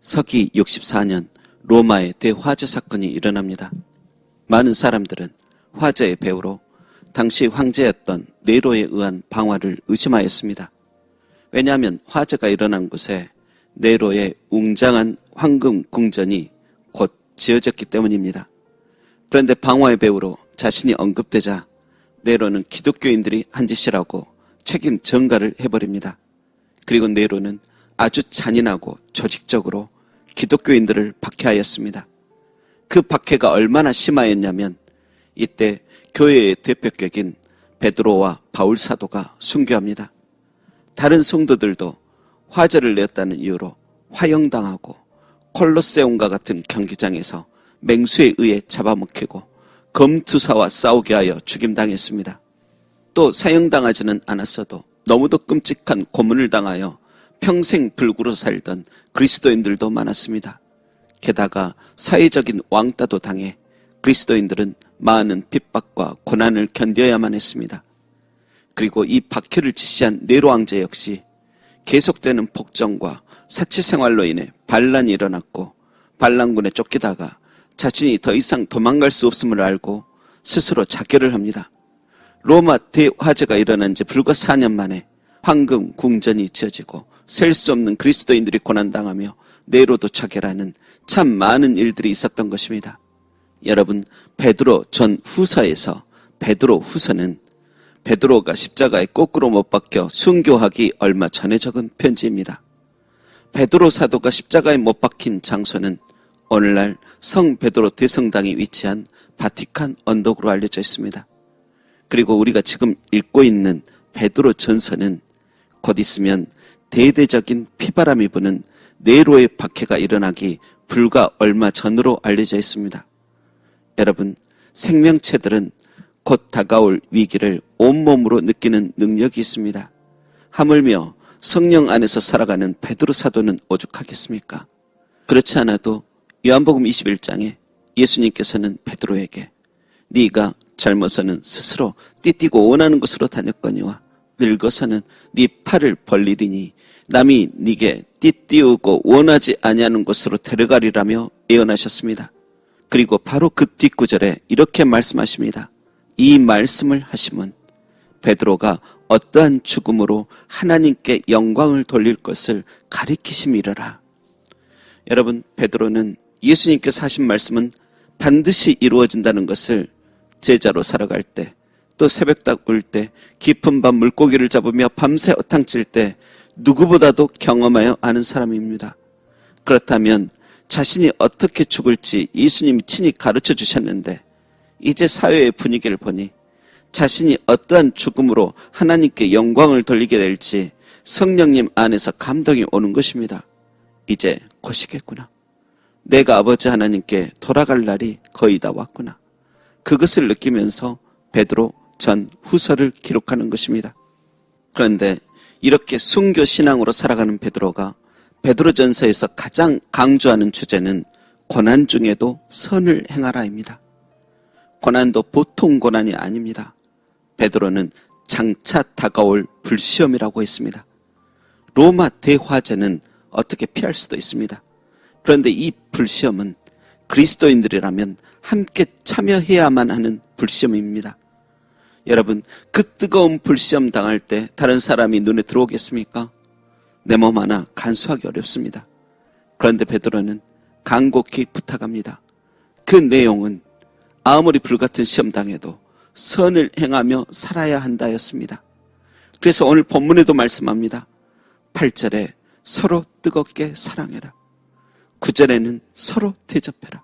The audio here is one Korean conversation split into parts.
서기 64년 로마의 대화재 사건이 일어납니다. 많은 사람들은 화재의 배후로 당시 황제였던 네로에 의한 방화를 의심하였습니다. 왜냐하면 화재가 일어난 곳에 네로의 웅장한 황금 궁전이 곧 지어졌기 때문입니다. 그런데 방화의 배후로 자신이 언급되자 네로는 기독교인들이 한 짓이라고 책임 전가를 해버립니다. 그리고 네로는 아주 잔인하고 조직적으로 기독교인들을 박해하였습니다. 그 박해가 얼마나 심하였냐면 이때 교회의 대표격인 베드로와 바울 사도가 순교합니다. 다른 성도들도 화제를 내었다는 이유로 화형당하고 콜로세움과 같은 경기장에서 맹수에 의해 잡아먹히고 검투사와 싸우게 하여 죽임당했습니다. 또 사형당하지는 않았어도 너무도 끔찍한 고문을 당하여 평생 불구로 살던 그리스도인들도 많았습니다. 게다가 사회적인 왕따도 당해 그리스도인들은 많은 핍박과 고난을 견뎌야만 했습니다. 그리고 이 박해를 지시한 네로 왕제 역시 계속되는 폭정과 사치생활로 인해 반란이 일어났고 반란군에 쫓기다가 자신이 더 이상 도망갈 수 없음을 알고 스스로 자결을 합니다. 로마 대화재가 일어난 지 불과 4년 만에 황금 궁전이 지어지고 셀 수 없는 그리스도인들이 고난당하며 네로도 자결하는 참 많은 일들이 있었던 것입니다. 여러분, 베드로 전 후서에서 베드로 후서는 베드로가 십자가에 거꾸로 못 박혀 순교하기 얼마 전에 적은 편지입니다. 베드로 사도가 십자가에 못 박힌 장소는 오늘날 성 베드로 대성당이 위치한 바티칸 언덕으로 알려져 있습니다. 그리고 우리가 지금 읽고 있는 베드로 전서는 곧 있으면 대대적인 피바람이 부는 네로의 박해가 일어나기 불과 얼마 전으로 알려져 있습니다. 여러분, 생명체들은 곧 다가올 위기를 온몸으로 느끼는 능력이 있습니다. 하물며 성령 안에서 살아가는 베드로 사도는 오죽하겠습니까? 그렇지 않아도 요한복음 21장에 예수님께서는 베드로에게 네가 젊어서는 스스로 띠띠고 원하는 곳으로 다녔거니와 늙어서는 네 팔을 벌리리니 남이 네게 띠띠우고 원하지 아니하는 곳으로 데려가리라며 예언하셨습니다. 그리고 바로 그 뒷구절에 이렇게 말씀하십니다. 이 말씀을 하시면 베드로가 어떠한 죽음으로 하나님께 영광을 돌릴 것을 가리키심이러라. 여러분, 베드로는 예수님께서 하신 말씀은 반드시 이루어진다는 것을 제자로 살아갈 때, 또 새벽닭 울 때, 깊은 밤 물고기를 잡으며 밤새 어탕칠 때 누구보다도 경험하여 아는 사람입니다. 그렇다면 자신이 어떻게 죽을지 예수님이 친히 가르쳐 주셨는데 이제 사회의 분위기를 보니 자신이 어떠한 죽음으로 하나님께 영광을 돌리게 될지 성령님 안에서 감동이 오는 것입니다. 이제 곧이겠구나. 내가 아버지 하나님께 돌아갈 날이 거의 다 왔구나. 그것을 느끼면서 베드로 전 후서를 기록하는 것입니다. 그런데 이렇게 순교 신앙으로 살아가는 베드로가 베드로전서에서 가장 강조하는 주제는 고난 중에도 선을 행하라입니다. 고난도 보통 고난이 아닙니다. 베드로는 장차 다가올 불시험이라고 했습니다. 로마 대화재는 어떻게 피할 수도 있습니다. 그런데 이 불시험은 그리스도인들이라면 함께 참여해야만 하는 불시험입니다. 여러분, 그 뜨거운 불시험 당할 때 다른 사람이 눈에 들어오겠습니까? 내 몸 하나 간수하기 어렵습니다. 그런데 베드로는 간곡히 부탁합니다. 그 내용은 아무리 불같은 시험 당해도 선을 행하며 살아야 한다였습니다. 그래서 오늘 본문에도 말씀합니다. 8절에 서로 뜨겁게 사랑해라. 9절에는 서로 대접해라.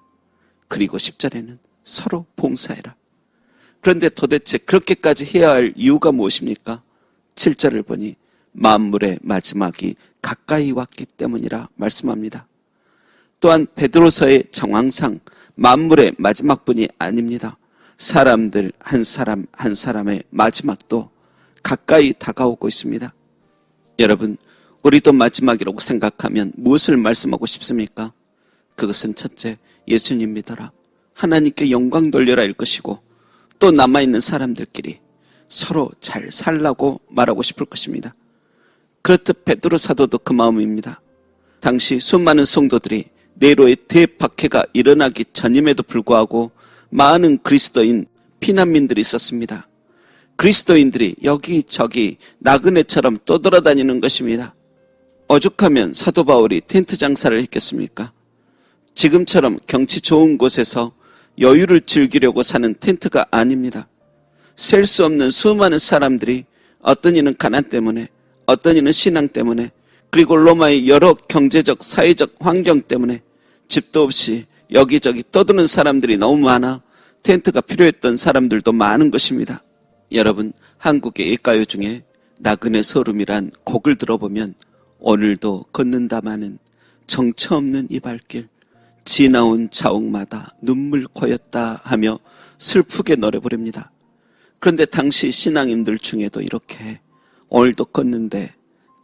그리고 10절에는 서로 봉사해라. 그런데 도대체 그렇게까지 해야 할 이유가 무엇입니까? 7절을 보니 만물의 마지막이 가까이 왔기 때문이라 말씀합니다. 또한 베드로서의 정황상 만물의 마지막뿐이 아닙니다. 사람들 한 사람 한 사람의 마지막도 가까이 다가오고 있습니다. 여러분, 우리도 마지막이라고 생각하면 무엇을 말씀하고 싶습니까? 그것은 첫째, 예수님 믿어라. 하나님께 영광 돌려라 일 것이고, 또 남아있는 사람들끼리 서로 잘 살라고 말하고 싶을 것입니다. 그렇듯 베드로 사도도 그 마음입니다. 당시 수많은 성도들이 네로의 대박해가 일어나기 전임에도 불구하고 많은 그리스도인 피난민들이 있었습니다. 그리스도인들이 여기저기 나그네처럼 떠돌아다니는 것입니다. 오죽하면 사도 바울이 텐트 장사를 했겠습니까? 지금처럼 경치 좋은 곳에서 여유를 즐기려고 사는 텐트가 아닙니다. 셀 수 없는 수많은 사람들이 어떤 이는 가난 때문에, 어떤 이는 신앙 때문에, 그리고 로마의 여러 경제적, 사회적 환경 때문에 집도 없이 여기저기 떠드는 사람들이 너무 많아 텐트가 필요했던 사람들도 많은 것입니다. 여러분, 한국의 예가요 중에 나그네 서름이란 곡을 들어보면 오늘도 걷는다마는 정처 없는 이 발길, 지나온 자옥마다 눈물 고였다 하며 슬프게 노래 부릅니다. 그런데 당시 신앙인들 중에도 이렇게 오늘도 걷는데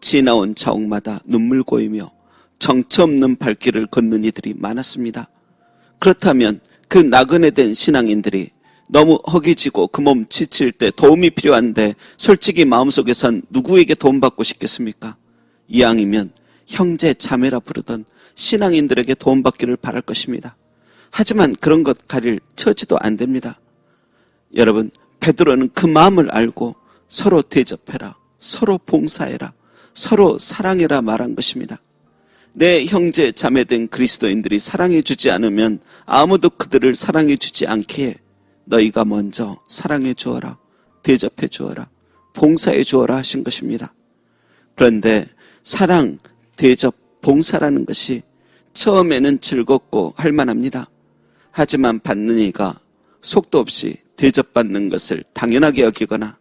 지나온 자옥마다 눈물 고이며 정처 없는 발길을 걷는 이들이 많았습니다. 그렇다면 그 나그네된 신앙인들이 너무 허기지고 그 몸 지칠 때 도움이 필요한데 솔직히 마음속에선 누구에게 도움받고 싶겠습니까? 이왕이면 형제 자매라 부르던 신앙인들에게 도움받기를 바랄 것입니다. 하지만 그런 것 가릴 처지도 안 됩니다. 여러분, 베드로는 그 마음을 알고 서로 대접해라, 서로 봉사해라, 서로 사랑해라 말한 것입니다. 내 형제 자매된 그리스도인들이 사랑해 주지 않으면 아무도 그들을 사랑해 주지 않기에 너희가 먼저 사랑해 주어라, 대접해 주어라, 봉사해 주어라 하신 것입니다. 그런데 사랑, 대접, 봉사라는 것이 처음에는 즐겁고 할만합니다. 하지만 받는 이가 속도 없이 대접받는 것을 당연하게 여기거나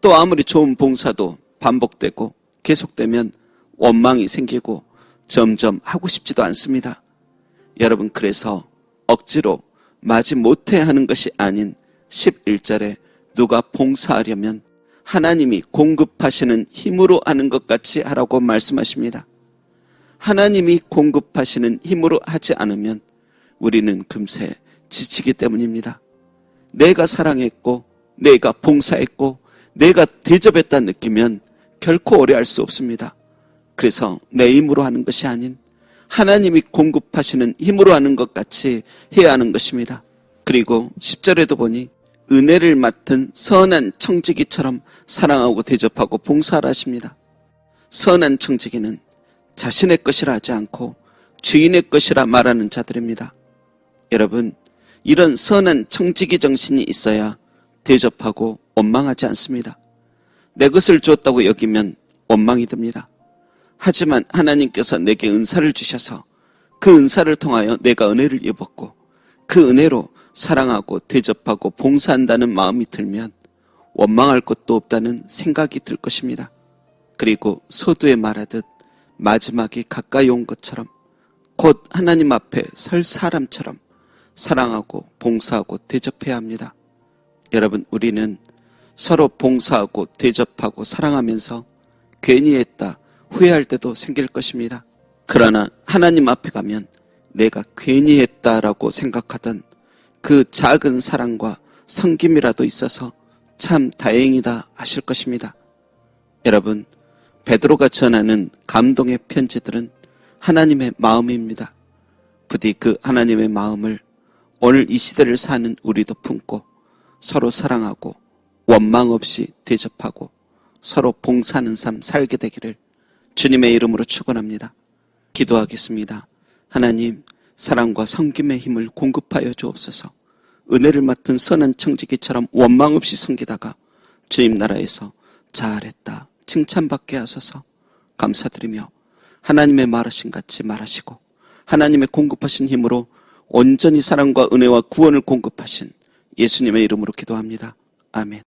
또 아무리 좋은 봉사도 반복되고 계속되면 원망이 생기고 점점 하고 싶지도 않습니다. 여러분, 그래서 억지로 마지못해 하는 것이 아닌 11절에 누가 봉사하려면 하나님이 공급하시는 힘으로 하는 것 같이 하라고 말씀하십니다. 하나님이 공급하시는 힘으로 하지 않으면 우리는 금세 지치기 때문입니다. 내가 사랑했고 내가 봉사했고 내가 대접했다 느끼면 결코 오래 할 수 없습니다. 그래서 내 힘으로 하는 것이 아닌 하나님이 공급하시는 힘으로 하는 것 같이 해야 하는 것입니다. 그리고 10절에도 보니 은혜를 맡은 선한 청지기처럼 사랑하고 대접하고 봉사하라 하십니다. 선한 청지기는 자신의 것이라 하지 않고 주인의 것이라 말하는 자들입니다. 여러분, 이런 선한 청지기 정신이 있어야 대접하고 원망하지 않습니다. 내 것을 주었다고 여기면 원망이 듭니다. 하지만 하나님께서 내게 은사를 주셔서 그 은사를 통하여 내가 은혜를 입었고 그 은혜로 사랑하고 대접하고 봉사한다는 마음이 들면 원망할 것도 없다는 생각이 들 것입니다. 그리고 서두에 말하듯 마지막이 가까이 온 것처럼 곧 하나님 앞에 설 사람처럼 사랑하고 봉사하고 대접해야 합니다. 여러분, 우리는 서로 봉사하고 대접하고 사랑하면서 괜히 했다 후회할 때도 생길 것입니다. 그러나 하나님 앞에 가면 내가 괜히 했다라고 생각하던 그 작은 사랑과 섬김이라도 있어서 참 다행이다 하실 것입니다. 여러분, 베드로가 전하는 감동의 편지들은 하나님의 마음입니다. 부디 그 하나님의 마음을 오늘 이 시대를 사는 우리도 품고 서로 사랑하고 원망 없이 대접하고 서로 봉사하는 삶 살게 되기를 주님의 이름으로 축원합니다. 기도하겠습니다. 하나님, 사랑과 섬김의 힘을 공급하여 주옵소서. 은혜를 맡은 선한 청지기처럼 원망 없이 섬기다가 주님 나라에서 잘했다 칭찬받게 하소서. 감사드리며 하나님의 말하신 같이 말하시고 하나님의 공급하신 힘으로 온전히 사랑과 은혜와 구원을 공급하신 예수님의 이름으로 기도합니다. 아멘.